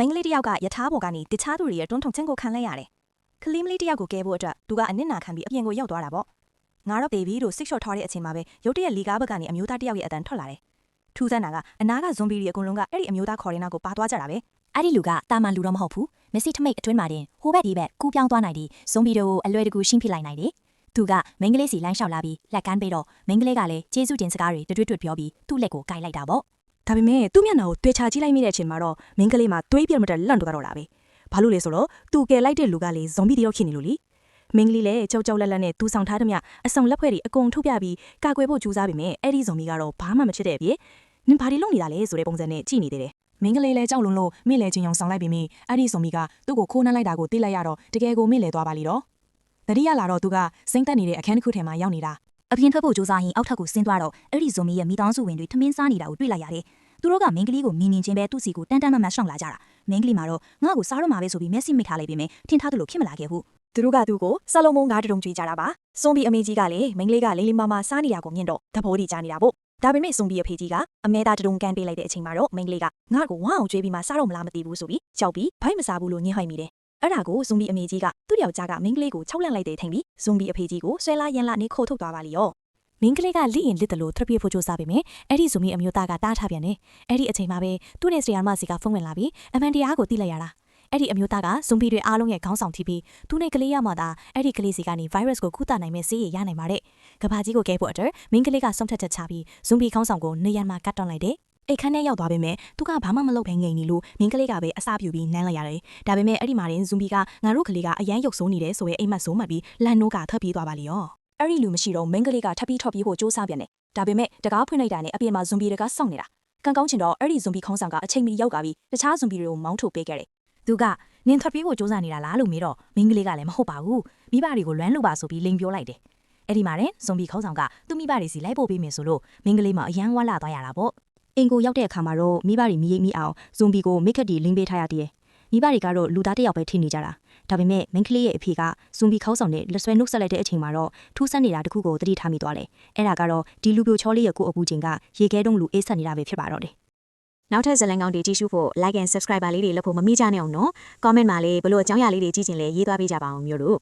မင်းကလေးတယောက်ကယထာဘောကနေတခြားသူတွေရဲ့တွန်းထုတ်ခြင်းကိုခံလိုက်ရတယ်။ကလေးမလေးတယောက်ကိုကဲဖို့အတွက်သူကအနစ်နာခံပြီးအပြင်ကိုရောက်သွားတာပေါ့။ငါတော့ဘေဘီတို့ဆစ်ရှော့ထားတဲ့အချိန်မှာပဲရုတ်တရက်လီကားဘက်ကနေအမျိုးသားတယောက်ရဲ့အတန်ထွက်လာတယ်။ထူးဆန်းတာကအနာကဇွန်ဘီတွေအကုန်လုံးကအဲ့ဒီအမျိုးသားခေါ်ရင်းနောက်ကိုပါသွားကြတာပဲ။အဲ့ဒီလူကတာမန်လူတော့မဟုတ်ဘူး။မက်ဆီထမိတ်အတွင်းမှာတင်ဟိုဘက်ဒီဘက်ကူးပြောင်းသွားနိုင်တယ်။ဇွန်ဘီတို့အလွယ်တကူရှင်းပြလိုက်နိုင်တယ်။သူကမင်းကလေးစီလမ်းလျှောက်လာပြီးလက်ကမ်းပေးတော့မင်းကလေးကလည်းကျေးဇူးတင်စကားတွေတွေ့ပြောပြီးသူ့လက်ကိုကိုင်လိုက်တာပေါ့။ဒါပေမဲ့သူ့မျက်နှာကိုတွေ့ချကြည့်လိုက်မိတဲ့အချိန်မှာတော့မင်းကလေးမှာတွေးပြတ်မတက်လန့်သွားတော့တာပဲ။ဘာလို့လဲဆိုတော့သူကယ်လိုက်တဲ့လူကလေဇွန်ဘီတယောက်ဖြစ်နေလို့လေ။မင်းကလေးလည်းကြောက်လက်နဲ့သူဆောင်ထားသမျှအဆောင်လက်ဖွဲ့တွေအကုန်ထုတ်ပြပြီးကာကွယ်ဖို့ကြိုးစားပေမဲ့အဲ့ဒီဇွန်ဘီကတော့ဘာမှမဖြစ်တဲ့အပြင်နင်ဘာတွေလုပ်နေတာလဲဆိုတဲ့ပုံစံနဲ့ကြည့်နေသေးတယ်မင်းကလေးလည်းကြောက်လွန်းလို့မိလဲချင်းအောင်ဆောင်လိုက်ပြီးမိအဲ့ဒီဇွန်ဘီကသူ့ကိုခိုးနှက်လိုက်တာကိုသိလိုက်ရတော့တကယ်ကိုမိလဲသွားပါလိတော့တတိယလာတော့သူကစိမ့်တက်နေတဲ့အခန်းတစ်ခုထဲမှာရောက်နေတာအပြင်ထွက်ဖို့ကြိုးစားရင်အောက်ထပ်ကိုဆင်းသွားတော့အဲ့ဒီဇွန်ဘီရဲ့မိသားစုဝင်တွေထမင်းစားနေတာကိုတွေ့လိုက်ရတယ်သူတို့ကမင်းကလေးကိုမြင်ချင်းပဲသူ့စီကိုတန်းမရှောင်လာကြတာမင်းကလေးမှာတော့ငါ့ကိုစားတော့မှာပဲဆိုပြီးမျက်စိမိထားလိုက်ပြီးထင်ထားသလိုဖြစ်မလာခဲ့ဘူးသူတို့ကသူ့ကိုဆလုံးမုံကားတုံကြွေးကြတာပါဇွန်ဘီအမေကြီးကလည်းမင်းကလေးကလိမ့်မာစားနေတာကိုမြင်တော့သဘောတည်ကြနေတာပေါ့ဒါပေမဲ့ဇွန်ဘီရဲ့ဖေကြီးကအမဲသားတုံကန်ပေးလိုက်တဲ့အချိန်မှာတော့မင်းကလေးကငါ့ကိုဝအောင်ကြွေးပြီးမှစားတော့မလားမသိဘူးဆိုပြီးကြောက်ပြီးဘိုက်မစားဘူးလို့ညှိဟိုက်မိတယ်အဲ့ဒါကိုဇွန်ဘီအမေကြီးကသူ့ယောက်ျားကမင်းကလေးကို၆လန့်လိုက်တယ်ထင်ပြီးဇွန်ဘီအဖေကြီးကိုဆွဲလာရန်လာနေခိုးထုတ်သွားပါလိရောမင်းကလေးကလိရင်လစ်တယ်လို့ထပ်ပြဖို့ကြိုးစားပေမဲ့အဲ့ဒီဇွန်ဘီအမျိုးသားကတားထားပြန်တယ်အဲ့ဒီအချိန်မှာပဲသူ့နဲ့ဆရာမစီကဖုန်းဝင်လာပြီးအမှန်တရားကိုသိလိုက်ရတာအဲ့ဒီအမျိုးသားကဇွန်ဘီတွေအားလုံးရဲ့ခေါင်းဆောင်ထိပြီးသူနဲ့ကလေးရမှသာအဲ့ဒီကလေးစီကနေ virus ကိုကုသနိုင်မဲ့ဆေးရရနိုင်ပါတယ်။ကဘာကြီးကိုကဲဖို့အတွက်မင်းကလေးကဆုံးဖြတ်ချက်ချပြီးဇွန်ဘီခေါင်းဆောင်ကိုနေရန်မှာကတ်တွန်းလိုက်တယ်။အိတ်ခမ်းထဲရောက်သွားပေမဲ့သူကဘာမှမလုပ်ဘဲငိန်နေလို့မင်းကလေးကပဲအစပြူပြီးနမ်းလိုက်ရတယ်။ဒါပေမဲ့အဲ့ဒီမှာတင်ဇွန်ဘီကငါတို့ကလေးကအရန်ရုပ်ဆိုးနေတယ်ဆိုရဲအိမ်မက်ဆိုးမှတ်ပြီးလန်နိုးကထပ်ပြေးသွားပါလိရော။အဲ့ဒီလူမရှိတော့မင်းကလေးကထပ်ပြီးထွက်ပြေးဖို့စူးစမ်းပြန်တယ်။ဒါပေမဲ့တကားဖွင့်လိုက်တာနဲ့အပြင်မှာဇွန်ဘီတွေကစောင့်နေတာ။ကံကောင်းချင်တော့အဲ့ဒီဇွန်ဘီခေါင်းဆောင်ကအချိန်မီရောက်လာပြီးတခြားဇွန်ဘီတွေကိုမောင်းထုတ်ပေးခဲ့တယ်။သူကနင်ထွက်ပြေးဖို့ကြိုးစားနေတာလားလို့မေးတော့မင်းကလေးကလည်းမဟုတ်ပါဘူးမိဘတွေကိုလွမ်းလို့ပါဆိုပြီးလိန်ပြောလိုက်တယ်အဲ့ဒီမှာဇွန်ဘီခေါင်းဆောင်ကသူ့မိဘတွေစီလိုက်ပို့ပေးမယ်ဆိုလို့မင်းကလေးမှအရန်ဝါလာသွားရတာပေါ့အင်ကိုရောက်တဲ့အခါမှာတော့မိဘတွေမိအောင်ဇွန်ဘီကိုမိခက်တီလိန်ပေးထားရတည်မိဘတွေကတော့လူသားတစ်ယောက်ပဲထင်နေကြတာဒါပေမဲ့မင်းကလေးရဲ့အဖေကဇွန်ဘီခေါင်းဆောင်နဲ့လက်ဆွဲနှုတ်ဆက်လိုက်တဲ့အချိန်မှာတော့ထူးဆန်းနေတာတခုကိုသတိထားမိသွားတယ်အဲ့ဒါကတော့ဒီလူပြိုချောလေးရဲ့ကိုအပူချိန်ကရေခဲတုံးလူအေးဆက်နေတာပဲဖြစ်ပါတော့တယ်နောက်ထပ်ဇလန်ကောင်းတွေကြည့်ရှုဖို့ like and subscribe လေးတွေလုပ်ဖို့မမေ့ကြနဲ့အောင်နော် comment မှာလည်းဘလို့အကြောင်းအရာလေးတွေကြည့်ချင်လဲရေးသွားပေးကြပါအောင်မျိုးတို့